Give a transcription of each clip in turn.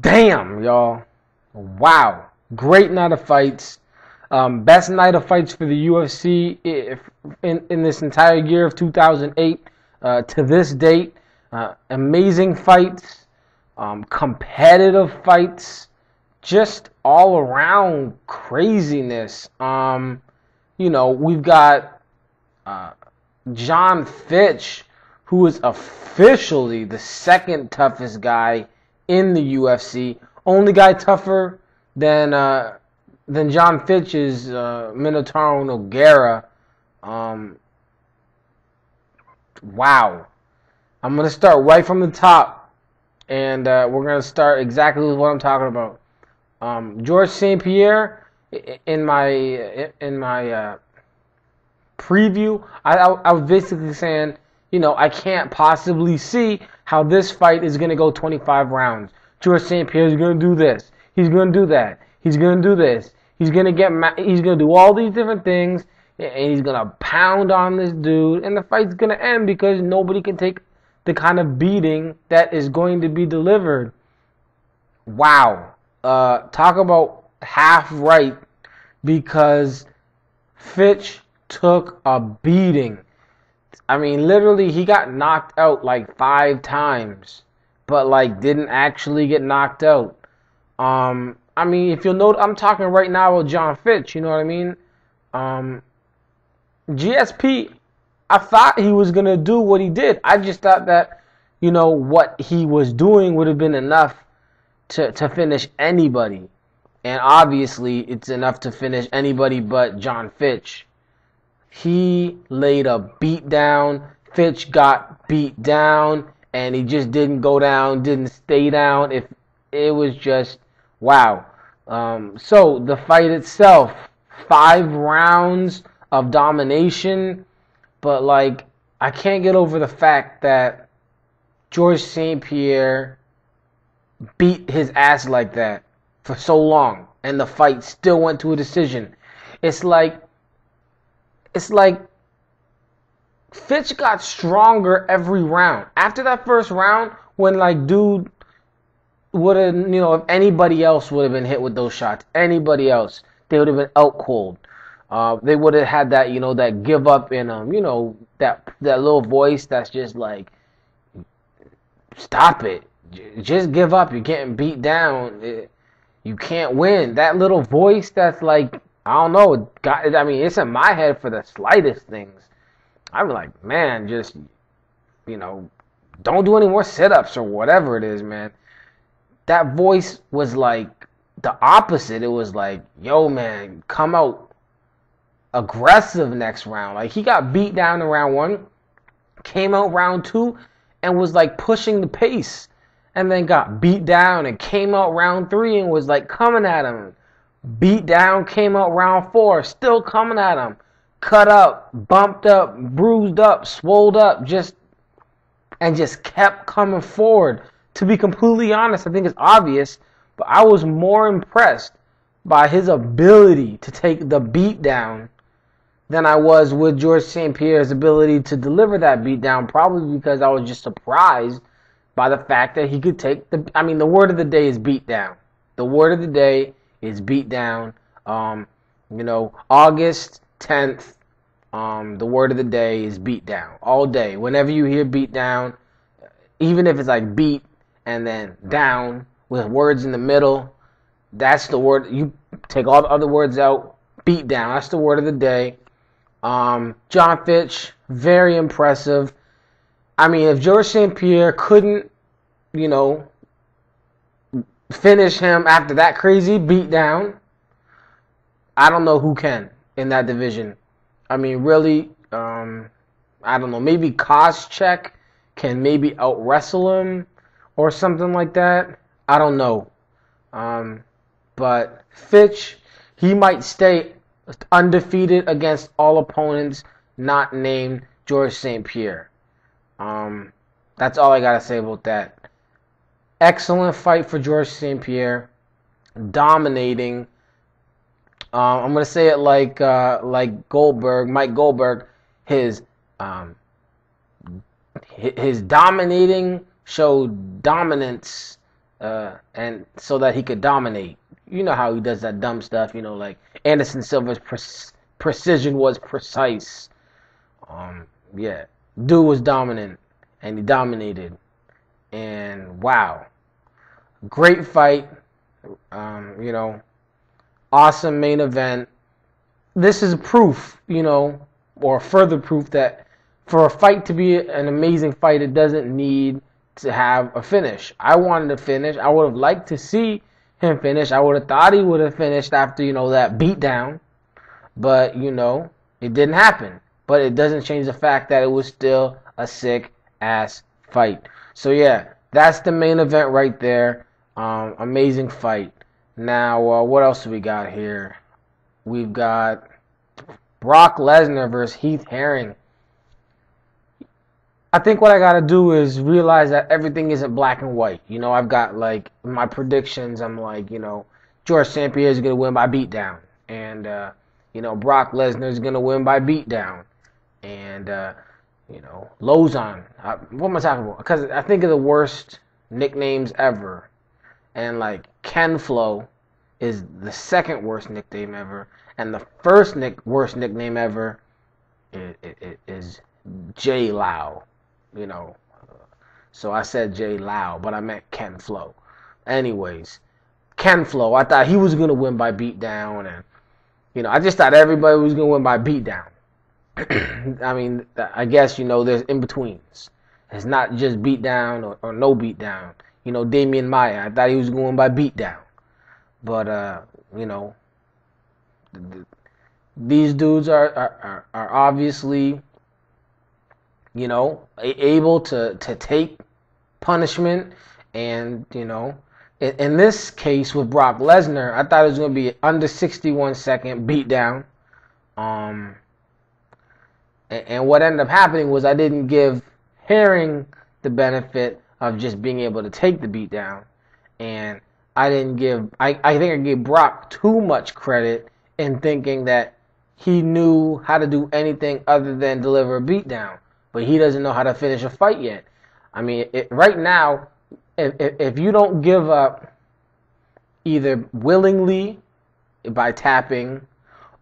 Damn, y'all. Wow. Great night of fights. Best night of fights for the UFC in this entire year of 2008 to this date. Amazing fights, competitive fights, just all around craziness. We've got John Fitch, who is officially the second toughest guy in the UFC. Only guy tougher than John Fitch is Minotauro Nogueira. Wow. I'm going to start right from the top, and we're going to start exactly with what I'm talking about. George St. Pierre, in my preview, I was basically saying, I can't possibly see how this fight is going to go 25 rounds. George St. Pierre is going to do this. He's going to do that. He's going to do this. He's going to do all these different things, and he's going to pound on this dude, and the fight's going to end because nobody can take the kind of beating that is going to be delivered. Wow. Talk about half right, because Fitch took a beating. I mean, literally, he got knocked out like 5 times, but like didn't actually get knocked out. I mean, if you'll note, I'm talking right now with John Fitch. You know what I mean? GSP, I thought he was gonna do what he did. I just thought that, what he was doing would have been enough to finish anybody, and obviously, it's enough to finish anybody but John Fitch. He laid a beat down. Fitch got beat down, and he just didn't go down, didn't stay down. If it was just wow. So the fight itself, 5 rounds of domination, but like I can't get over the fact that George St. Pierre beat his ass like that for so long, and the fight still went to a decision. It's like Fitch got stronger every round. After that first round, when like dude would have, if anybody else would have been hit with those shots, anybody else, they would have been out cold. They would have had that, that give up in them, that little voice that's just like, stop it, just give up. You're getting beat down. You can't win. That little voice that's like, I don't know. It's in my head for the slightest things. I'm like, man, just, don't do any more sit-ups or whatever it is, man. That voice was like the opposite. It was like, yo, man, come out aggressive next round. Like, he got beat down in round 1, came out round 2, and was like pushing the pace. And then got beat down and came out round 3 and was like coming at him. Beat down, came out round 4, still coming at him. Cut up, bumped up, bruised up, swolled up, just kept coming forward. To be completely honest, I think it's obvious, but I was more impressed by his ability to take the beat down than I was with George St. Pierre's ability to deliver that beat down, probably because I was just surprised by the fact that he could take the word of the day is beat down. The word of the day is beat down. August 10th, the word of the day is beat down. All day. Whenever you hear beat down, even if it's like beat and then down with words in the middle, that's the word. You take all the other words out, beat down. That's the word of the day. John Fitch, very impressive. I mean, if George St. Pierre couldn't, finish him after that crazy beatdown, I don't know who can in that division. I mean, really, I don't know. Maybe Cheick can maybe out-wrestle him or something like that. I don't know. But Fitch, he might stay undefeated against all opponents not named George St. Pierre. That's all I got to say about that. Excellent fight for George St. Pierre. Dominating. I'm going to say it like Goldberg, Mike Goldberg. His dominating showed dominance and so that he could dominate. You know how he does that dumb stuff. Like Anderson Silva's precision was precise. Yeah, dude was dominant, and he dominated. And wow, great fight. Awesome main event. This is proof, or further proof that for a fight to be an amazing fight, it doesn't need to have a finish. I wanted to finish. I would have liked to see him finish. I would have thought he would have finished after, that beatdown. But, it didn't happen. But it doesn't change the fact that it was still a sick-ass fight. So, yeah, that's the main event right there. Amazing fight. Now, what else do we got here? We've got Brock Lesnar versus Heath Herring. I think what I got to do is realize that everything isn't black and white. I've got, like, my predictions. I'm like, George St. Pierre is going to win by beatdown. And, Brock Lesnar is going to win by beatdown. And, Lozon. What am I talking about? Because I think of the worst nicknames ever. And, like, Ken Flo is the second worst nickname ever. And the first worst nickname ever is J Lau. So I said J Lau, but I meant Ken Flo. Anyways, Ken Flo, I thought he was going to win by beatdown. And, I just thought everybody was going to win by beatdown. I mean, I guess, there's in-betweens. It's not just beatdown or no beatdown. Damian Maia, I thought he was going by beatdown. But, these dudes are obviously, able to take punishment. And, in this case with Brock Lesnar, I thought it was going to be under 61 second beatdown. And what ended up happening was I didn't give Herring the benefit of just being able to take the beatdown. And I think I gave Brock too much credit in thinking that he knew how to do anything other than deliver a beatdown. But he doesn't know how to finish a fight yet. I mean, right now, if you don't give up either willingly by tapping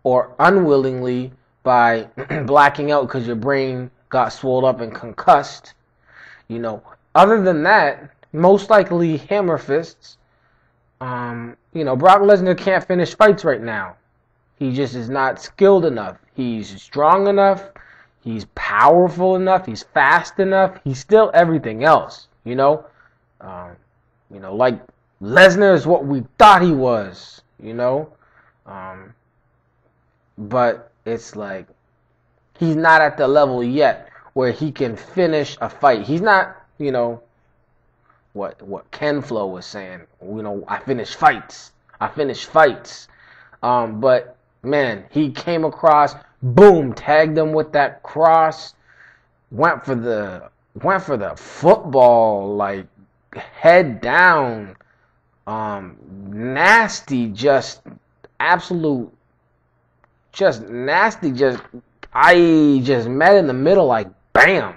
or unwillingly by blacking out because your brain got swelled up and concussed, other than that, most likely hammer fists. Brock Lesnar can't finish fights right now. He just is not skilled enough. He's strong enough. He's powerful enough. He's fast enough. He's still everything else. Like Lesnar is what we thought he was. But it's like he's not at the level yet where he can finish a fight. He's not, what Ken Flo was saying. I finish fights. But man, he came across, boom, tagged him with that cross, went for the football, like head down, nasty, just absolute, just nasty, I just met in the middle, like bam,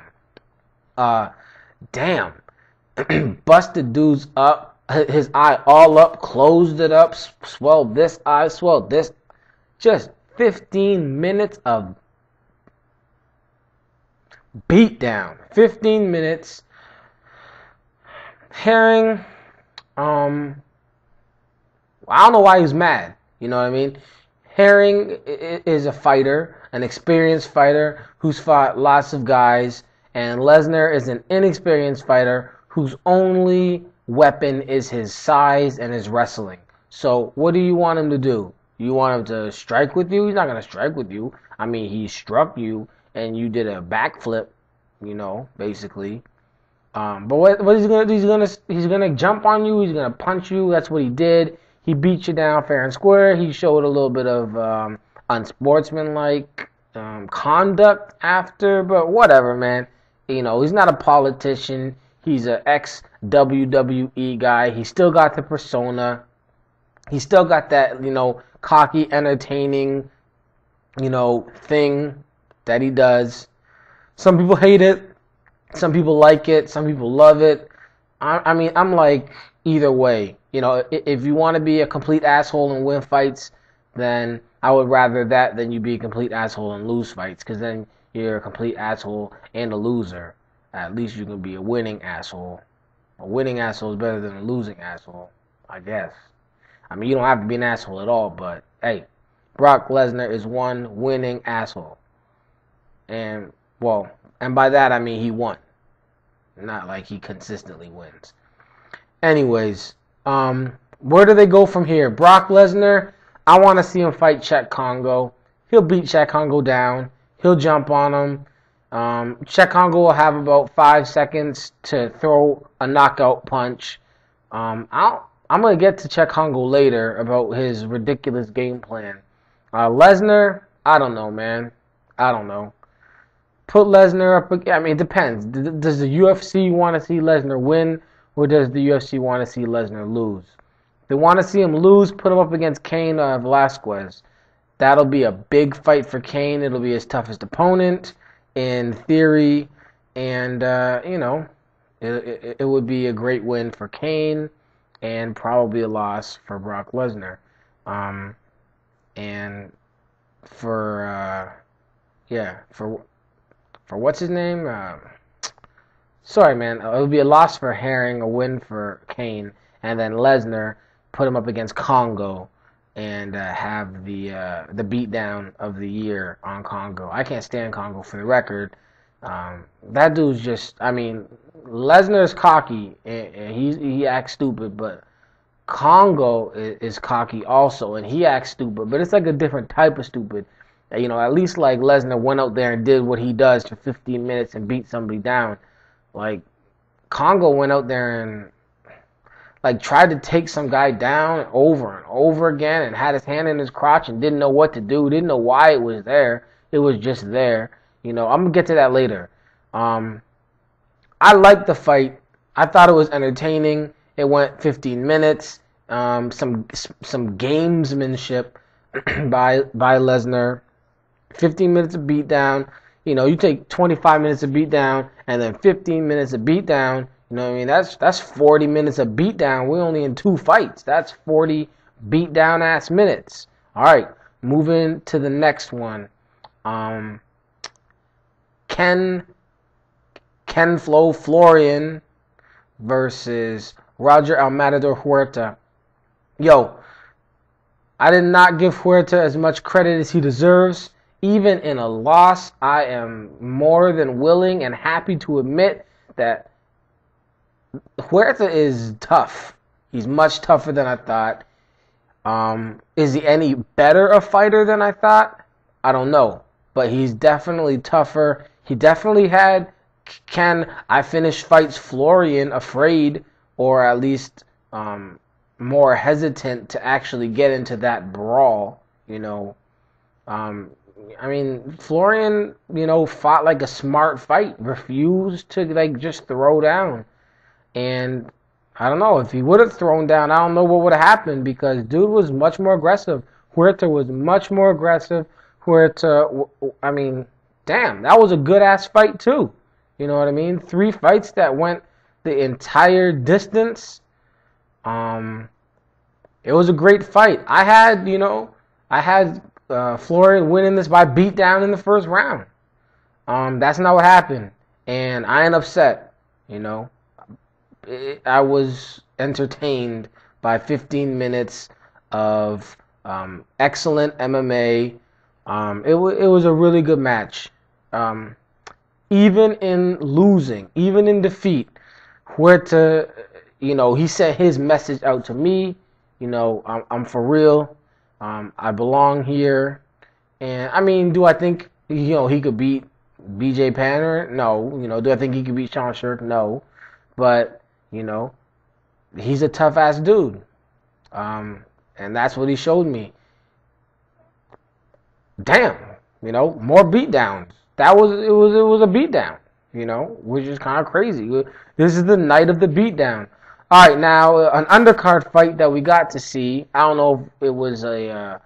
damn, busted dudes up, his eye all up, closed it up, swelled this eye, swelled this. Just 15 minutes of beatdown. 15 minutes. Herring, I don't know why he's mad. You know what I mean? Herring is a fighter, an experienced fighter who's fought lots of guys, and Lesnar is an inexperienced fighter whose only weapon is his size and his wrestling. So what do you want him to do? You want him to strike with you? He's not going to strike with you. I mean, he struck you, and you did a backflip, basically. But what he's going to do? He's going to jump on you. He's going to punch you. That's what he did. He beat you down fair and square. He showed a little bit of unsportsmanlike conduct after, but whatever, man. He's not a politician. He's an ex-WWE guy. He still got the persona. He still got that, cocky, entertaining, thing that he does. Some people hate it. Some people like it. Some people love it. I mean, I'm like, either way. You know, if you want to be a complete asshole and win fights, then I would rather that than you be a complete asshole and lose fights, because then you're a complete asshole and a loser. At least you can be a winning asshole. A winning asshole is better than a losing asshole, I guess. I mean, you don't have to be an asshole at all, but hey, Brock Lesnar is one winning asshole. And, well, and by that I mean he won. Not like he consistently wins. Anyways, where do they go from here? Brock Lesnar, I want to see him fight Cheick Kongo. He'll beat Cheick Kongo down. He'll jump on him. Cheick Kongo will have about 5 seconds to throw a knockout punch. I'm going to get to Cheick Kongo later about his ridiculous game plan. Lesnar, I don't know, man. I don't know. Put Lesnar up. I mean, it depends. Does the UFC want to see Lesnar win, or does the UFC want to see Lesnar lose? If they want to see him lose, put him up against Cain Velasquez. That'll be a big fight for Cain. It'll be his toughest opponent in theory, and you know, it would be a great win for Cain, and probably a loss for Brock Lesnar. And for what's his name? Sorry, man. It would be a loss for Herring, a win for Cain, and then Lesnar put him up against Kongo and have the beatdown of the year on Kongo. I can't stand Kongo, for the record. That dude's just, I mean, Lesnar's cocky and he acts stupid, but Kongo is cocky also, and he acts stupid, but it's like a different type of stupid. You know, at least like Lesnar went out there and did what he does for 15 minutes and beat somebody down. Like, Kongo went out there and like tried to take some guy down over and over again and had his hand in his crotch and didn't know what to do, didn't know why it was there. It was just there. You know, I'm going to get to that later. I liked the fight. I thought it was entertaining. It went 15 minutes. Some gamesmanship by Lesnar. 15 minutes of beatdown. You know, you take 25 minutes of beatdown and then 15 minutes of beatdown. You know what I mean? That's 40 minutes of beatdown. We're only in 2 fights. That's 40 beatdown ass minutes. All right, moving to the next one. Ken Florian versus Roger El Matador Huerta. Yo, I did not give Huerta as much credit as he deserves. Even in a loss, I am more than willing and happy to admit that Huerta is tough. He's much tougher than I thought. Is he any better a fighter than I thought? I don't know. But he's definitely tougher. He definitely had I finish fights Florian afraid, or at least more hesitant to actually get into that brawl, you know. I mean, Florian, you know, fought like a smart fight, refused to like just throw down. And I don't know, if he would have thrown down, I don't know what would have happened, because dude was much more aggressive. Huerta was much more aggressive. Huerta, I mean, damn, that was a good-ass fight too. You know what I mean? 3 fights that went the entire distance. It was a great fight. I had Florian winning this by beatdown in the first round. That's not what happened. And I ain't upset, you know. I was entertained by 15 minutes of excellent MMA. It was a really good match. Even in losing, even in defeat, Huerta, you know, he sent his message out to me. You know, I'm for real. I belong here. And, I mean, do I think, you know, he could beat BJ Penn? No. You know, do I think he could beat Sean Sherk? No. But, you know, he's a tough-ass dude. And that's what he showed me. Damn. You know, more beatdowns. It was a beatdown, you know, which is kind of crazy. This is the night of the beatdown. All right, now an undercard fight that we got to see. I don't know if it was a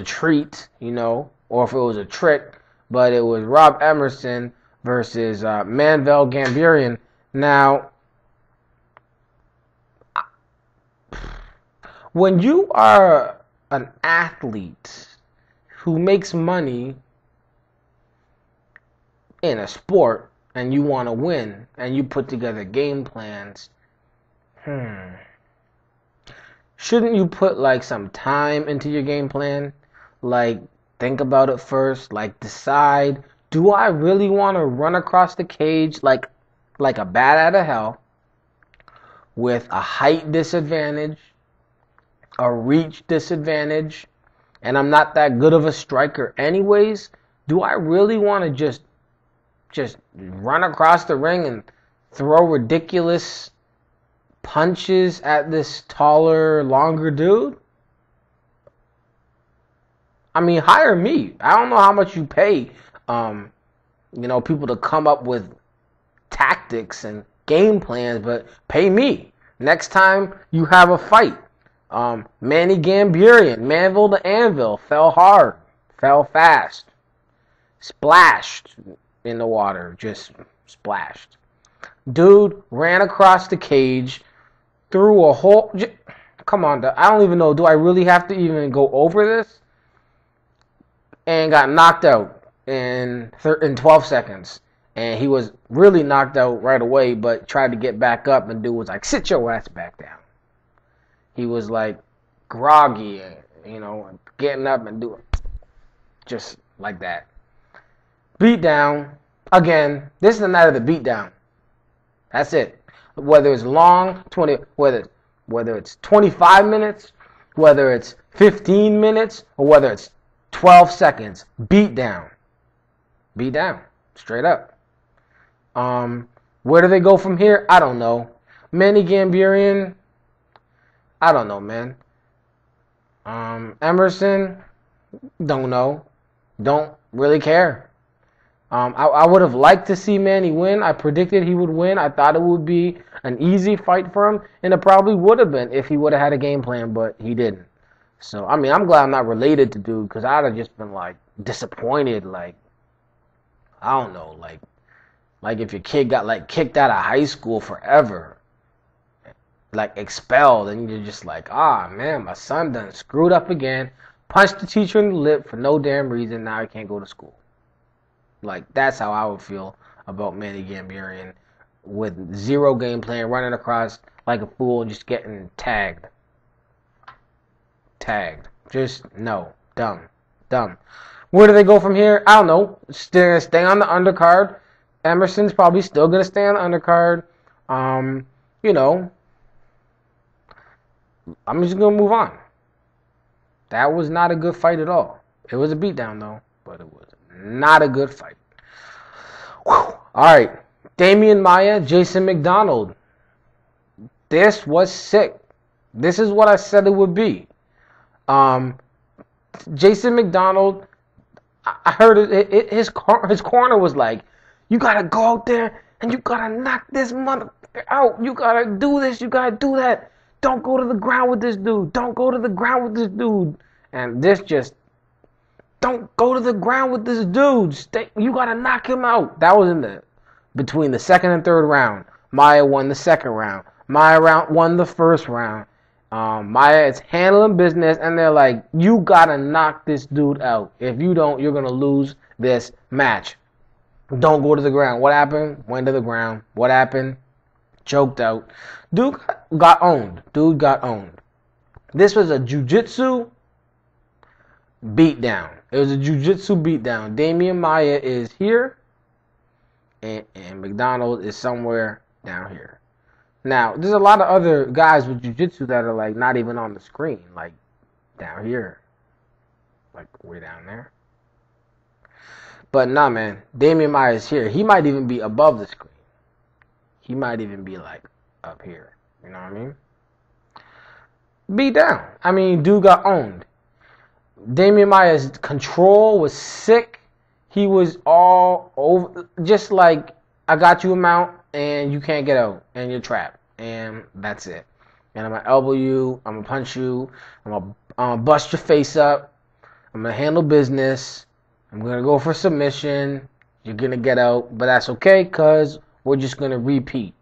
treat, you know, or if it was a trick, but it was Rob Emerson versus Manvel Gambierian. Now, When you are an athlete who makes money in a sport and you want to win and you put together game plans, shouldn't you put like some time into your game plan? Like, think about it first. Like, decide, do I really want to run across the cage like a bat out of hell with a height disadvantage, a reach disadvantage, and I'm not that good of a striker anyways? Do I really want to just run across the ring and throw ridiculous punches at this taller, longer dude? I mean, hire me. I don't know how much you pay, people to come up with tactics and game plans, but pay me. Next time you have a fight, Manny Gamburian, Manville to Anvil, fell hard, fell fast, splashed in the water, just splashed. Dude ran across the cage, through a hole. Come on, I don't even know. Do I really have to even go over this? And got knocked out in 12 seconds. And he was really knocked out right away, but tried to get back up, and dude was like, sit your ass back down. He was like groggy, getting up and doing just like that. Beat down. Again, this is the night of the beat down. That's it. Whether it's long, whether it's 25 minutes, whether it's 15 minutes, or whether it's 12 seconds, beat down. Beat down. Straight up. Where do they go from here? I don't know. Manny Gamburian, I don't know, man. Emerson, don't know. Don't really care. I would have liked to see Manny win. I predicted he would win. I thought it would be an easy fight for him, and it probably would have been if he would have had a game plan, but he didn't. So, I mean, I'm glad I'm not related to dude, because I'd have just been, like, disappointed, like, I don't know, like if your kid got, like, kicked out of high school forever, like, expelled, and you're just like, man, my son done screwed up again, punched the teacher in the lip for no damn reason, now he can't go to school. Like, that's how I would feel about Manny Gamburian, with zero game plan, running across like a fool, just getting tagged. Just, no. Dumb. Where do they go from here? I don't know. Stay on the undercard. Emerson's probably still going to stay on the undercard. I'm just going to move on. That was not a good fight at all. It was a beatdown, though, but it was not a good fight. Whew. All right. Damian Maia, Jason McDonald. This was sick. This is what I said it would be. Jason McDonald, I heard his corner was like, you got to go out there and you got to knock this motherfucker out. You got to do this. You got to do that. Don't go to the ground with this dude. Don't go to the ground with this dude. And this just, don't go to the ground with this dude. You got to knock him out. That was between the second and third round. Maia won the second round. Maia won the first round. Maia is handling business, and they're like, you got to knock this dude out. If you don't, you're going to lose this match. Don't go to the ground. What happened? Went to the ground. What happened? Choked out. Dude got owned. This was a jiu-jitsu beatdown. It was a jiu-jitsu beatdown. Damian Maia is here, and McDonald is somewhere down here. Now, there's a lot of other guys with jiu-jitsu that are, like, not even on the screen, like, down here. Like, way down there. But, nah, man, Damian Maia is here. He might even be above the screen. He might even be, like, up here. You know what I mean? Beat down. I mean, dude got owned. Damian Maia's control was sick. He was all over, just like, I got you a mount, and you can't get out, and you're trapped, and that's it. And I'm going to elbow you, I'm going to punch you, I'm going to bust your face up, I'm going to handle business, I'm going to go for submission, you're going to get out, but that's okay, because we're just going to repeat.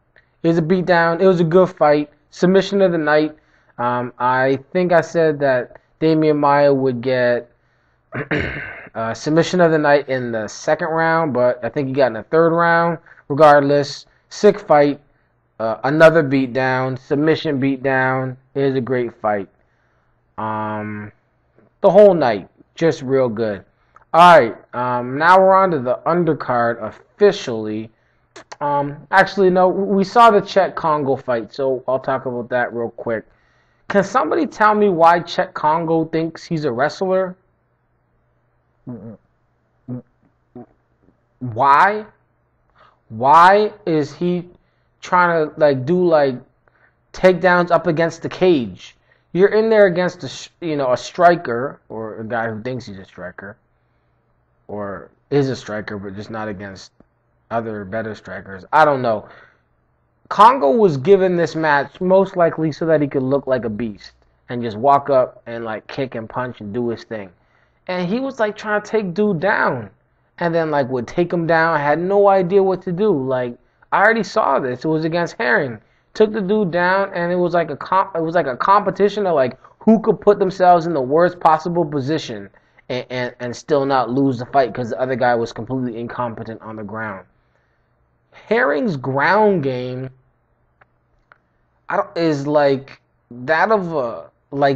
It was a beatdown, it was a good fight, submission of the night. I think I said that Damian Maia would get submission of the night in the second round, but I think he got in the third round. Regardless, sick fight, another beatdown, submission beatdown. It is a great fight. The whole night, just real good. All right, now we're on to the undercard officially. Actually, no, we saw the Cheick Congo fight, so I'll talk about that real quick. Can somebody tell me why Cheick Congo thinks he's a wrestler? Why? Why is he trying to do takedowns up against the cage? You're in there against a striker, or a guy who thinks he's a striker, or is a striker, but just not against other better strikers. I don't know. Congo was given this match most likely so that he could look like a beast and just walk up and kick and punch and do his thing. And he was trying to take dude down, and then would take him down. I had no idea what to do. I already saw this. It was against Herring. Took the dude down, and it was like a competition of who could put themselves in the worst possible position and still not lose the fight because the other guy was completely incompetent on the ground. Herring's ground game is that of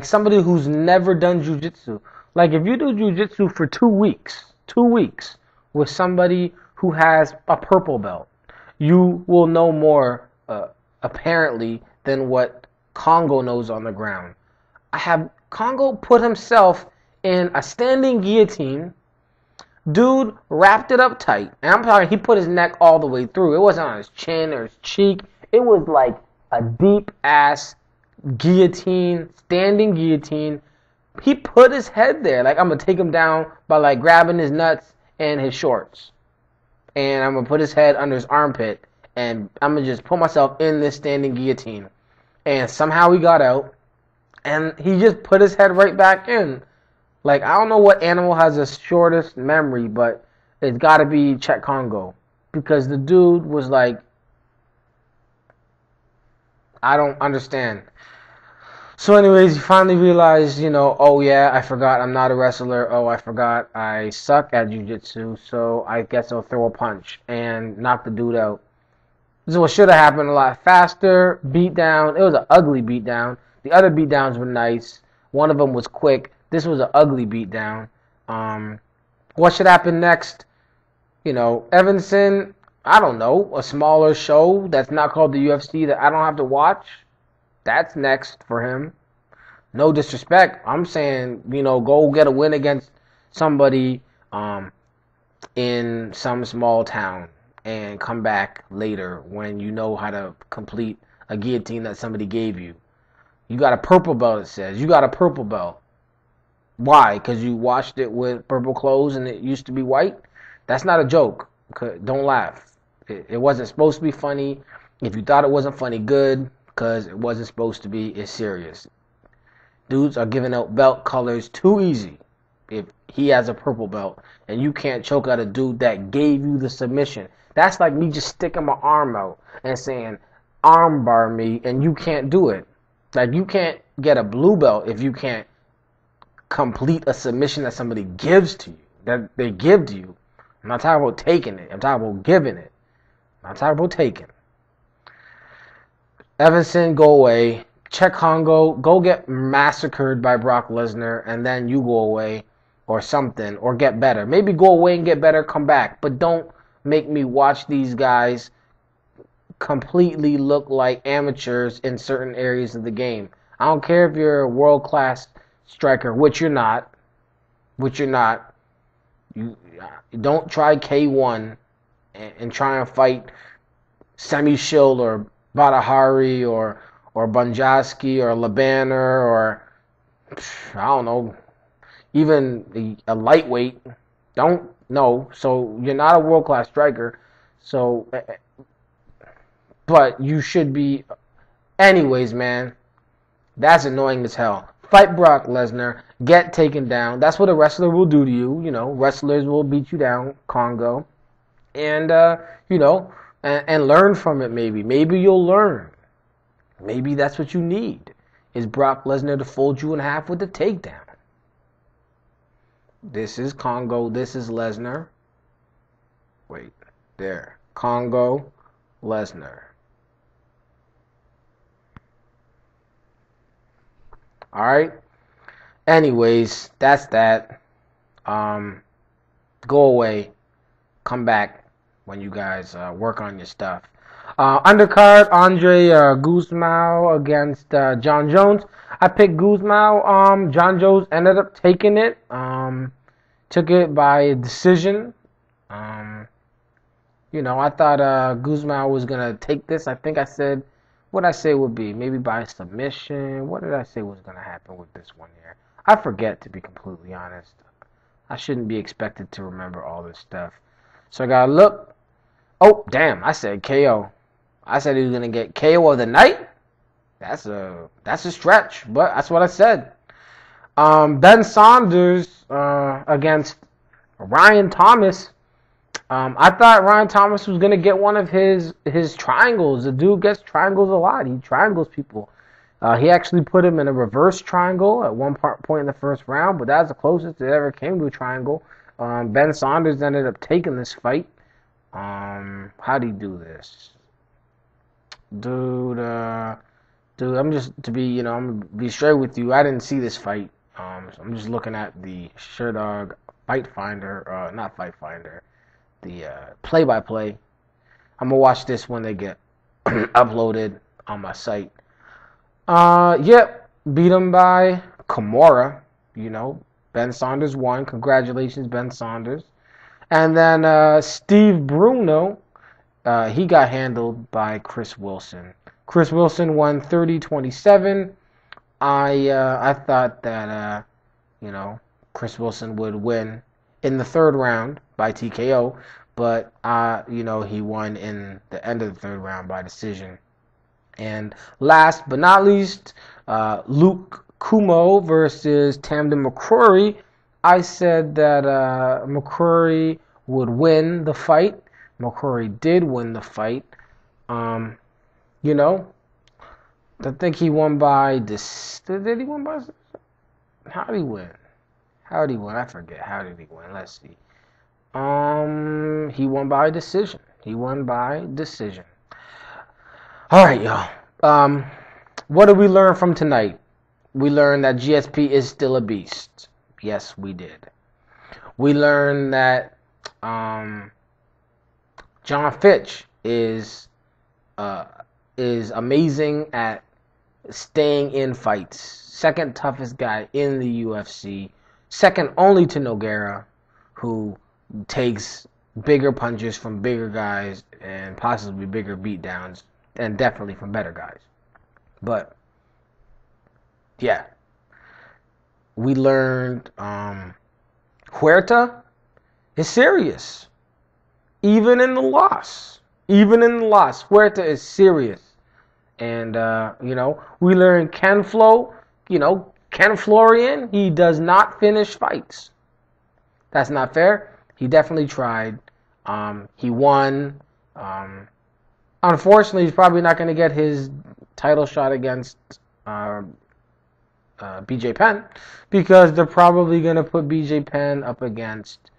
somebody who's never done jiu-jitsu. If you do jiu-jitsu for 2 weeks with somebody who has a purple belt, you will know more apparently than what Congo knows on the ground. I have Congo put himself in a standing guillotine. Dude wrapped it up tight. And I'm talking, he put his neck all the way through. It wasn't on his chin or his cheek. It was like a deep-ass guillotine, standing guillotine. He put his head there. I'm going to take him down by, grabbing his nuts and his shorts. And I'm going to put his head under his armpit. And I'm going to just put myself in this standing guillotine. And somehow he got out. And he just put his head right back in. I don't know what animal has the shortest memory, but it's got to be Cheick Congo. Because the dude was I don't understand. So anyways, he finally realized, oh yeah, I forgot I'm not a wrestler. Oh, I forgot I suck at jiu-jitsu. So I guess I'll throw a punch and knock the dude out. This is what should have happened a lot faster. Beatdown. It was an ugly beatdown. The other beatdowns were nice. One of them was quick. This was an ugly beatdown. What should happen next? Evanson, I don't know, a smaller show that's not called the UFC that I don't have to watch. That's next for him. No disrespect. I'm saying, go get a win against somebody in some small town and come back later when you know how to complete a guillotine that somebody gave you. You got a purple belt, it says. You got a purple belt. Why? Because you washed it with purple clothes and it used to be white? That's not a joke. Don't laugh. It wasn't supposed to be funny. If you thought it wasn't funny, good. Because it wasn't supposed to be. It's serious. Dudes are giving out belt colors too easy. If he has a purple belt and you can't choke out a dude that gave you the submission. That's like me just sticking my arm out and saying, arm bar me, and you can't do it. You can't get a blue belt if you can't complete a submission that somebody gives to you, that they give to you. I'm not talking about taking it. I'm talking about giving it. I'm not talking about taking. Evanson, go away. Cheick Congo, go get massacred by Brock Lesnar, and then you go away or something, or get better. Maybe go away and get better, come back. But don't make me watch these guys completely look like amateurs in certain areas of the game. I don't care if you're a world-class striker, which you're not. You don't try K1 and try and fight Semi Shield or Badahari or Bunjaski or Labanner or I don't know, even a lightweight. Don't know. So you're not a world-class striker. So, but you should be. Anyways, man, that's annoying as hell. Fight Brock Lesnar, get taken down. That's what a wrestler will do to you. Wrestlers will beat you down, Congo, and and learn from it. Maybe you'll learn. Maybe that's what you need. is Brock Lesnar to fold you in half with the takedown. This is Congo. This is Lesnar. Wait, there. Congo, Lesnar. Alright. Anyways, that's that. Go away. Come back when you guys work on your stuff. Undercard, Andre Guzmão against John Jones. I picked Guzmão. John Jones ended up taking it. Took it by decision. I thought Guzmão was going to take this. I think I said, what did I say would be? Maybe by submission. What did I say was going to happen with this one here? I forget, to be completely honest. I shouldn't be expected to remember all this stuff. So I got to look. Oh, damn. I said KO. I said he was going to get KO of the night. That's a stretch, but that's what I said. Ben Saunders against Ryan Thomas. I thought Ryan Thomas was going to get one of his triangles. The dude gets triangles a lot. He triangles people. He actually put him in a reverse triangle at one point in the first round, but that's the closest it ever came to a triangle. Ben Saunders ended up taking this fight. How do you do this? Dude, I'm just, I'm going to be straight with you. I didn't see this fight. So I'm just looking at the Sherdog Fight Finder, not Fight Finder, the play-by-play. I'm going to watch this when they get uploaded on my site. Yep, beat him by Kimura. Ben Saunders won. Congratulations, Ben Saunders. And then Steve Bruno, he got handled by Chris Wilson. Chris Wilson won 30-27. I thought that Chris Wilson would win in the third round by TKO, but he won in the end of the third round by decision. And last but not least, Luke Kumo versus Tamden McCrory. I said that McCrory would win the fight. McCrory did win the fight. I think he won by did he win by? How did he win? I forget. How did he win? Let's see. He won by decision. All right, y'all. What did we learn from tonight? We learned that GSP is still a beast. Yes, we did. We learned that John Fitch is amazing at staying in fights. Second toughest guy in the UFC. Second only to Nogueira, who takes bigger punches from bigger guys and possibly bigger beatdowns, and definitely from better guys. But yeah, we learned Huerta is serious. Even in the loss, Huerta is serious. And, we learned Ken Florian, he does not finish fights. That's not fair. He definitely tried. He won. Unfortunately, he's probably not going to get his title shot against BJ Penn, because they're probably going to put BJ Penn up against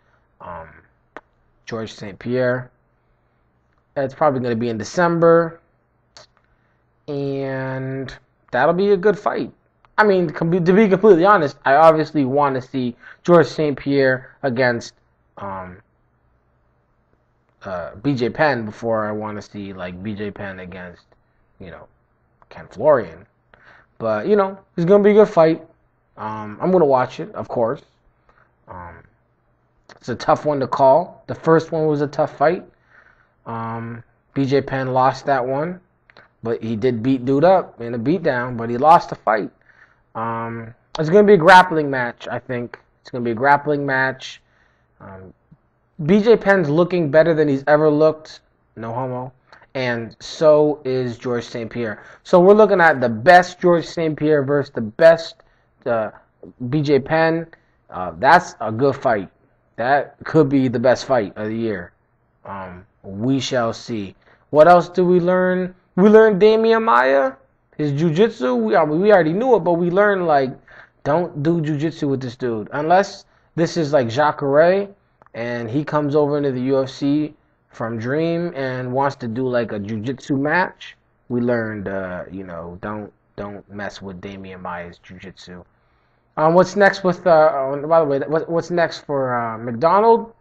George St. Pierre. It's probably going to be in December, and that'll be a good fight. I mean, to be completely honest, I obviously want to see George St. Pierre against BJ Penn before I want to see BJ Penn against Ken Florian. But it's gonna be a good fight. I'm gonna watch it, of course. It's a tough one to call. The first one was a tough fight. BJ Penn lost that one, but he did beat dude up in a beatdown, but he lost the fight. It's going to be a grappling match, I think. It's going to be a grappling match. BJ Penn's looking better than he's ever looked. No homo. And so is George St. Pierre. So we're looking at the best George St. Pierre versus the best BJ Penn. That's a good fight. That could be the best fight of the year. We shall see. What else do we learn? We learned Damian Maia His jiu-jitsu, we already knew it, but we learned, like, don't do jiu-jitsu with this dude. Unless this is like Jacare and he comes over into the UFC from Dream and wants to do like a jiu-jitsu match. We learned, don't mess with Damian Maia's jiu-jitsu. What's next with, by the way, what's next for McDonald?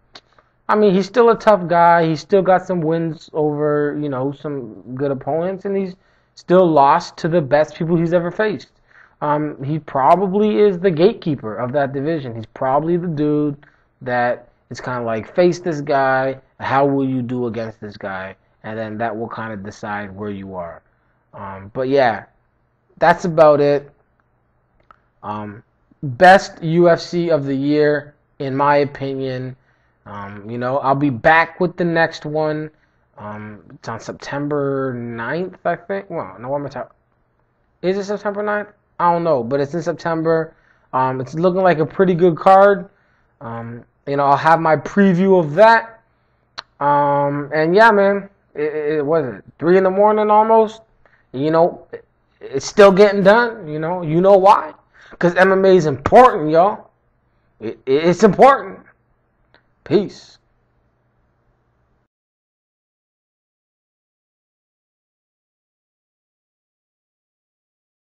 I mean, he's still a tough guy. He's still got some wins over, some good opponents, and he's still lost to the best people he's ever faced. He probably is the gatekeeper of that division. He's probably the dude that it's kind of like, face this guy, how will you do against this guy? And then that will kind of decide where you are. But yeah, that's about it. Best UFC of the year, in my opinion. I'll be back with the next one. It's on September 9th, I think. Well, no, one more time. Is it September 9th? I don't know, but it's in September. It's looking like a pretty good card. I'll have my preview of that. And yeah, man, it was it 3 in the morning almost. It's still getting done. You know why? Because MMA is important, y'all. It's important. Peace.